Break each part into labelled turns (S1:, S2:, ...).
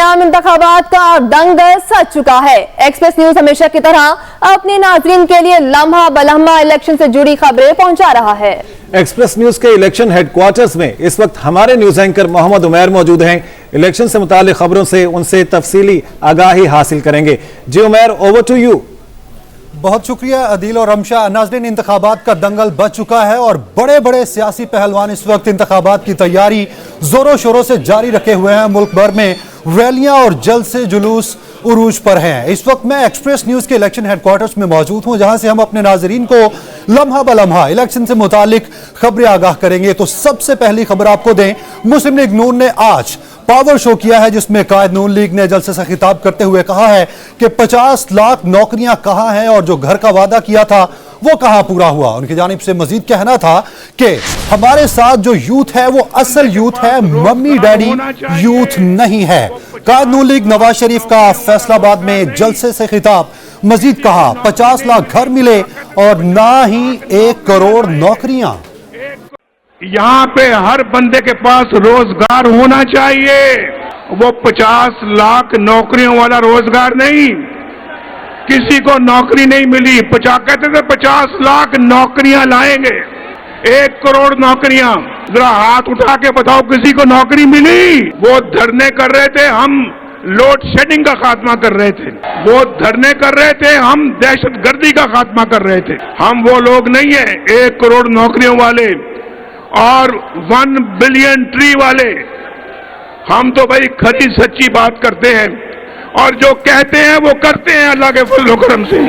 S1: आम इंतखाबात का दंगल सज चुका है। एक्सप्रेस न्यूज हमेशा की तरह अपने नाज़रीन के लिए लम्हा बलम्हा इलेक्शन से जुड़ी खबरें पहुंचा रहा है।
S2: एक्सप्रेस न्यूज के इलेक्शन हेडक्वार्टर्स में इस वक्त हमारे न्यूज एंकर मोहम्मद उमैर मौजूद हैं। इलेक्शन से मुताल्लिक खबरों से उनसे तफसीली आगाही हासिल करेंगे। जी उमैर, ओवर टू यू।
S3: बहुत शुक्रिया अदील और रमशा। नाज़रीन, इंतखाबात का दंगल बच चुका है और बड़े बड़े सियासी पहलवान इस वक्त इंतखाबात की तैयारी जोरों शोरों से जारी रखे हुए हैं। मुल्क भर में रैलियां और जलसे जुलूस उरूज पर हैं। इस वक्त मैं एक्सप्रेस न्यूज के इलेक्शन हेडक्वार्टर्स में मौजूद हूं, जहां से हम अपने नाजरीन को लम्हा बलम्हा इलेक्शन से मुतालिक खबरें आगाह करेंगे। तो सबसे पहली खबर आपको दें, मुस्लिम लीग नून ने आज पावर शो किया है, जिसमें कायद नून लीग ने जलसे से खिताब करते हुए कहा है कि 50 लाख नौकरियां कहां हैं और जो घर का वादा किया था वो कहां पूरा हुआ। उनकी जानिब से मजीद कहना था कि हमारे साथ जो यूथ है वो असल यूथ है, मम्मी डैडी यूथ नहीं है। कायद नून लीग नवाज शरीफ का फैसलाबाद में जलसे से खिताब, मजीद कहा 50 लाख घर मिले और ना ही 1 करोड़ नौकरियां।
S4: यहाँ पे हर बंदे के पास रोजगार होना चाहिए, वो 50 लाख नौकरियों वाला रोजगार नहीं। किसी को नौकरी नहीं मिली, कहते थे 50 लाख नौकरियां लाएंगे, 1 करोड़ नौकरियां। जरा हाथ उठा के बताओ किसी को नौकरी मिली? वो धरने कर रहे थे, हम लोड शेडिंग का खात्मा कर रहे थे। वो धरने कर रहे थे, हम दहशतगर्दी का खात्मा कर रहे थे। हम वो लोग नहीं है 1 करोड़ नौकरियों वाले और 1 बिलियन ट्री वाले। हम तो भाई खरी सच्ची बात करते हैं और जो कहते हैं वो करते हैं, अल्लाह के फजल करम से।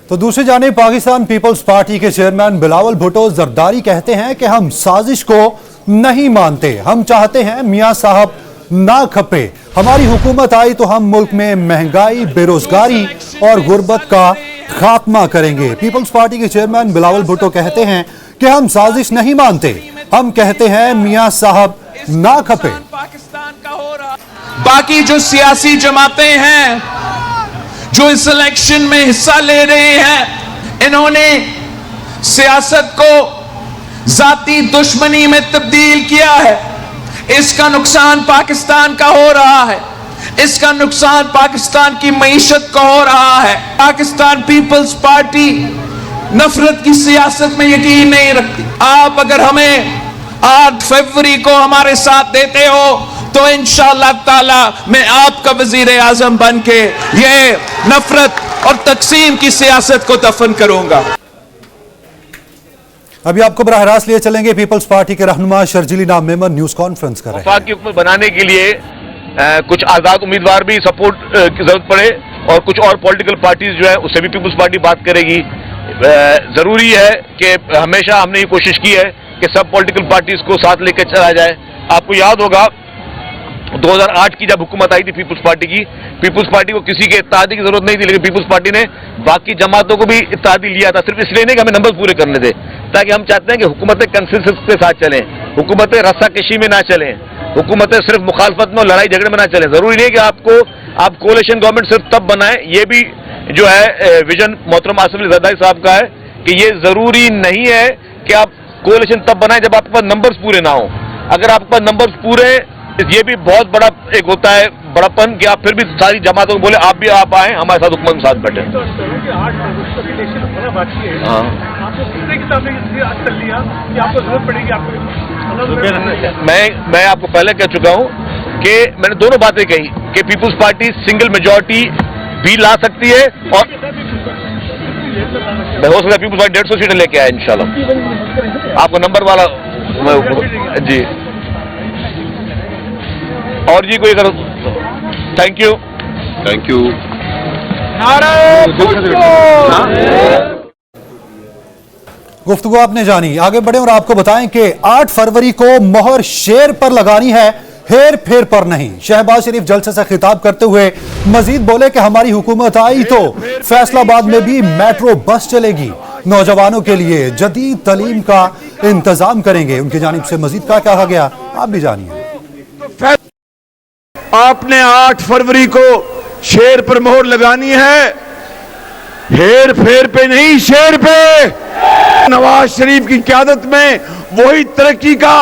S3: तो दूसरी जानिब पाकिस्तान पीपल्स पार्टी के चेयरमैन बिलावल भुट्टो जरदारी कहते हैं कि हम साजिश को नहीं मानते, हम चाहते हैं मियां साहब ना खपे। हमारी हुकूमत आई तो हम मुल्क में महंगाई, बेरोजगारी और गुर्बत का खात्मा करेंगे। पीपल्स पार्टी के चेयरमैन बिलावल भुट्टो कहते हैं कि हम साजिश नहीं मानते, हम कहते हैं मियां साहब ना खपे।
S5: बाकी जो सियासी जमातें हैं जो इस इलेक्शन में हिस्सा ले रहे हैं, इन्होंने सियासत को जाती दुश्मनी में तब्दील किया है। इसका नुकसान पाकिस्तान का हो रहा है, इसका नुकसान पाकिस्तान की मईशत को हो रहा है। पाकिस्तान पीपल्स पार्टी नफरत की सियासत में यकीन नहीं रखती। आप अगर हमें 8 फरवरी को हमारे साथ देते हो तो इंशाअल्लाह ताला मैं आपका वजीर आजम बन के ये नफरत और तकसीम की सियासत को दफन करूंगा।
S3: अभी आपको बराह रास्त लिए चलेंगे, पीपल्स पार्टी के रहनुमा शर्जीली नाम मेमन न्यूज कॉन्फ्रेंस कर रहे हैं।
S6: वफाक की हुकूमत बनाने के लिए कुछ आजाद उम्मीदवार भी सपोर्ट की जरूरत पड़े और कुछ और पॉलिटिकल पार्टीज जो है उससे भी पीपल्स पार्टी बात करेगी। जरूरी है कि हमेशा हमने ये कोशिश की है कि सब पॉलिटिकल पार्टीज को साथ लेकर चला जाए। आपको याद होगा 2008 की जब हुकूमत आई थी पीपल्स पार्टी को किसी के इत्तेहादी की जरूरत नहीं थी, लेकिन पीपल्स पार्टी ने बाकी जमातों को भी इत्तेहादी लिया था, सिर्फ इसलिए नहीं कि हमें नंबर पूरे करने थे, ताकि हम चाहते हैं कि हुकूमतें कंसेंसस के साथ चलें, हुकूमतें रस्साकशी में ना चलें, हुकूमतें सिर्फ मुखालफत में और लड़ाई झगड़े में ना चलें। जरूरी नहीं कि आप कोalition गवर्नमेंट सिर्फ तब बनाएं। ये भी जो है विजन मोहतरम आसिफ अली जरदारी साहब का है कि ये जरूरी नहीं है कि आप कोalition तब बनाएं जब आपके पास नंबर्स पूरे ना हो। अगर आपके पास नंबर्स पूरे, ये भी बहुत बड़ा एक होता है बड़ापन कि आप फिर भी सारी जमातों को बोले आप भी आप आए हमारे साथ हुकूमत के साथ बैठे। मैं आपको पहले कह चुका हूं कि मैंने दोनों बातें कही कि पीपल्स पार्टी सिंगल मेजॉरिटी भी ला सकती है और हो सकता है पीपल्स पार्टी 150 सीटें लेके आए इंशाल्लाह। आपको नंबर वाला जी और जी कोई अगर थैंक यू
S3: गुफ्तगू आपने जानी। आगे बढ़े और आपको बताएं कि 8 फरवरी को मोहर शेर पर लगानी है, हेर फेर पर नहीं। शहबाज शरीफ जलसे से खिताब करते हुए मजीद बोले कि हमारी हुकूमत आई तो फैसलाबाद में भी मेट्रो बस चलेगी, नौजवानों के लिए जदीद तालीम का इंतजाम करेंगे। उनकी जानिब से मजीद क्या कहा गया आप भी जानिए।
S4: आपने 8 फरवरी को शेर पर मोहर लगानी है, हेर फेर पे नहीं शेर पे। नवाज शरीफ की क़यादत में वही तरक्की का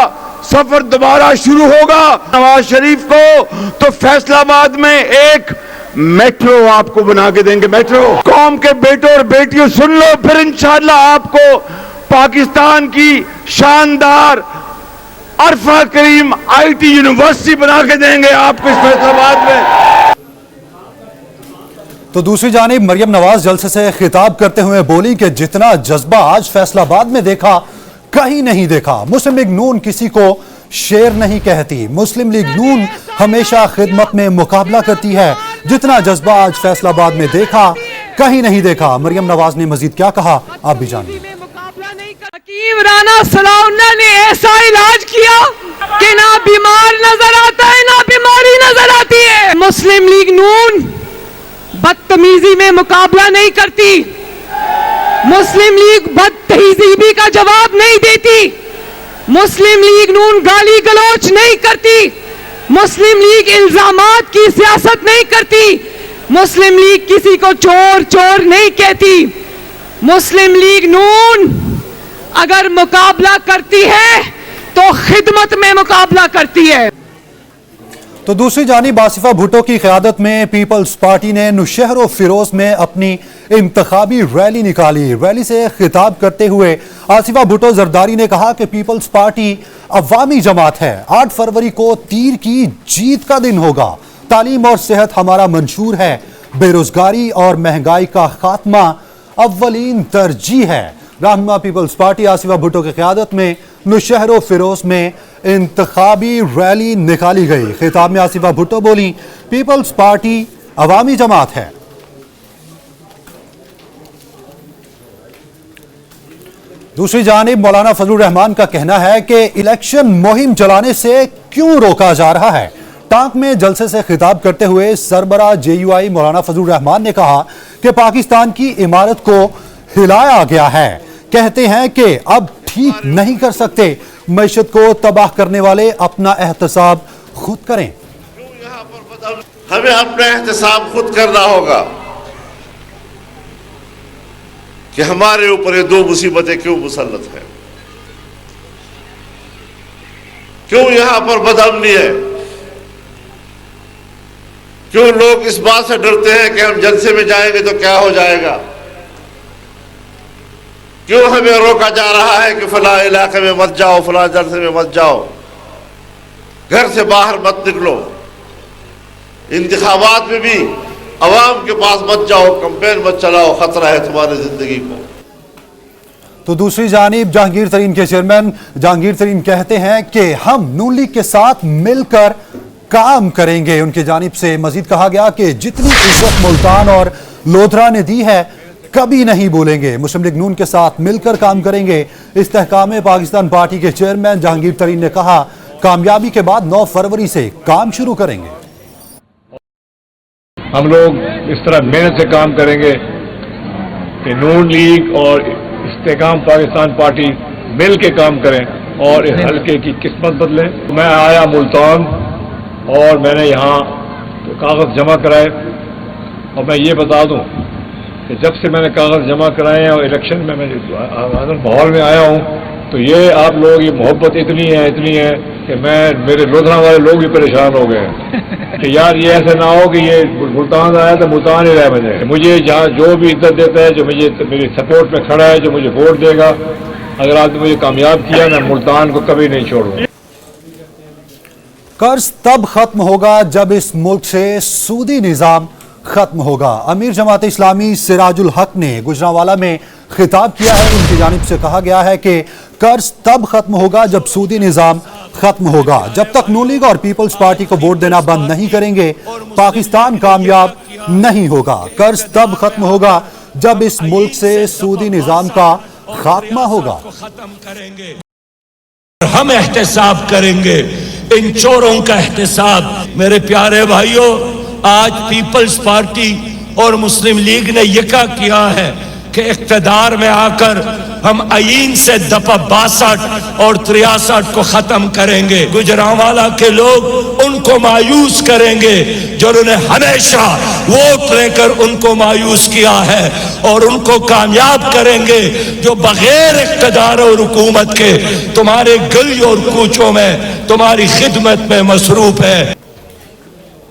S7: سفر دوبارہ شروع ہوگا نواز شریف کو تو فیصلہ آباد میں ایک میٹرو آپ کو بنا کے دیں گے. میٹرو قوم کے بیٹوں اور بیٹیوں سن لو, پھر انشاءاللہ آپ کو پاکستان کی شاندار عرفہ کریم آئی ٹی یونیورسٹی بنا کے دیں گے آپ کو اس فیصلہ آباد میں.
S3: تو دوسری جانب مریم نواز جلسے سے خطاب کرتے ہوئے بولی کہ جتنا جذبہ آج فیصل آباد میں دیکھا کہیں نہیں دیکھا. مسلم لیگ نون کسی کو شیر نہیں کہتی. مسلم لیگ نون ہمیشہ خدمت میں مقابلہ کرتی ہے. جتنا جذبہ آج فیصل آباد میں دیکھا کہیں نہیں دیکھا. مریم نواز نے مزید کیا کہا آپ بھی جانیے.
S8: حکیم رانا صلاح اللہ نے ایسا علاج کیا کہ نہ بیمار نظر آتا ہے نہ بیماری نظر آتی ہے. مسلم لیگ نون بدتمیزی میں مقابلہ نہیں کرتی. مسلم لیگ بد تہذیبی کا جواب نہیں دیتی. مسلم لیگ نون گالی گلوچ نہیں کرتی. مسلم لیگ الزامات کی سیاست نہیں کرتی. مسلم لیگ کسی کو چور چور نہیں کہتی. مسلم لیگ نون اگر مقابلہ کرتی ہے تو خدمت میں مقابلہ کرتی ہے.
S3: تو دوسری جانب آصفہ بھٹو کی قیادت میں پیپلز پارٹی نے نوشہر و فیروز میں اپنی انتخابی ریلی نکالی. ریلی سے خطاب کرتے ہوئے آصفہ بھٹو زرداری نے کہا کہ پیپلز پارٹی عوامی جماعت ہے. 8 فروری کو تیر کی جیت کا دن ہوگا. تعلیم اور صحت ہمارا منشور ہے. بے روزگاری اور مہنگائی کا خاتمہ اولین ترجیح ہے. رہنما پیپلز پارٹی آصفہ بھٹو کی قیادت میں نوشہر و فیروز میں انتخابی ریلی نکالی گئی. خطاب میں آصفہ بھٹو بولی پیپلز پارٹی عوامی جماعت ہے. دوسری جانب مولانا فضل الرحمان کا کہنا ہے کہ الیکشن مہم چلانے سے کیوں روکا جا رہا ہے. ٹانک میں جلسے سے خطاب کرتے ہوئے سربراہ جے یو آئی مولانا فضل الرحمان نے کہا کہ پاکستان کی عمارت کو ہلایا گیا ہے. کہتے ہیں کہ اب ٹھیک نہیں کر سکتے. معیشت کو تباہ کرنے والے اپنا احتساب خود کریں.
S9: ہمیں اپنا احتساب خود کرنا ہوگا کہ ہمارے اوپر یہ 2 مصیبتیں کیوں مسلط ہیں. کیوں یہاں پر بدامنی ہے. کیوں لوگ اس بات سے ڈرتے ہیں کہ ہم جلسے میں جائیں گے تو کیا ہو جائے گا. کیوں ہمیں روکا جا رہا ہے کہ فلاں علاقے میں مت جاؤ, فلاں جلسے میں مت جاؤ, گھر سے باہر مت نکلو, انتخابات میں بھی عوام کے پاس مت جاؤ, کمپین مت چلاؤ, خطرہ ہے تمہاری زندگی کو.
S3: تو دوسری جانب جہانگیر ترین کے چیئرمین جہانگیر ترین کہتے ہیں کہ ہم نون لیگ کے ساتھ مل کر کام کریں گے. ان کی جانب سے مزید کہا گیا کہ جتنی عزت ملتان اور لودھرا نے دی ہے کبھی نہیں بولیں گے. مسلم لیگ نون کے ساتھ مل کر کام کریں گے. استحکام پاکستان پارٹی کے چیئرمین جہانگیر ترین نے کہا کامیابی کے بعد 9 فروری سے کام شروع کریں گے.
S10: ہم لوگ اس طرح محنت سے کام کریں گے کہ نون لیگ اور استحکام پاکستان پارٹی مل کے کام کریں اور اس حلقے کی قسمت بدلیں. میں آیا ملتان اور میں نے یہاں کاغذ جمع کرائے اور میں یہ بتا دوں کہ جب سے میں نے کاغذ جمع کرائے ہیں اور الیکشن میں ماحول میں آیا ہوں تو یہ آپ لوگ یہ محبت اتنی ہے کہ میرے لودھرا والے لوگ بھی پریشان ہو گئے ہیں کہ یار یہ ایسے نہ ہو کہ یہ ملتان آیا تو ملتان ہی رہ مجھے جہاں جو بھی عزت دیتا ہے, جو مجھے میری سپورٹ میں کھڑا ہے, جو مجھے ووٹ دے گا, اگر آپ نے مجھے کامیاب کیا میں ملتان کو کبھی نہیں چھوڑوں.
S3: قرض تب ختم ہوگا جب اس ملک سے سودی نظام ختم ہوگا. امیر جماعت اسلامی سراج الحق نے گجرانوالہ میں خطاب کیا ہے. ان کی جانب سے کہا گیا ہے کہ قرض تب ختم ہوگا جب سودی نظام ختم ہوگا. جب تک نون لیگ اور پیپلز پارٹی کو ووٹ دینا بند نہیں کریں گے پاکستان کامیاب نہیں ہوگا. قرض تب ختم ہوگا جب اس ملک سے سودی نظام کا خاتمہ ہوگا.
S11: ہم احتساب کریں گے ان چوروں کا احتساب. میرے پیارے بھائیوں, آج پیپلز پارٹی اور مسلم لیگ نے یکا کیا ہے کہ اقتدار میں آ کر ہم آئین سے دفعہ 62 اور 63 کو ختم کریں گے. گجرانوالا کے لوگ ان کو مایوس کریں گے جو انہوں نے ہمیشہ ووٹ لے کر ان کو مایوس کیا ہے, اور ان کو کامیاب کریں گے جو بغیر اقتدار اور حکومت کے تمہارے گلی اور کوچوں میں تمہاری خدمت میں مصروف ہے.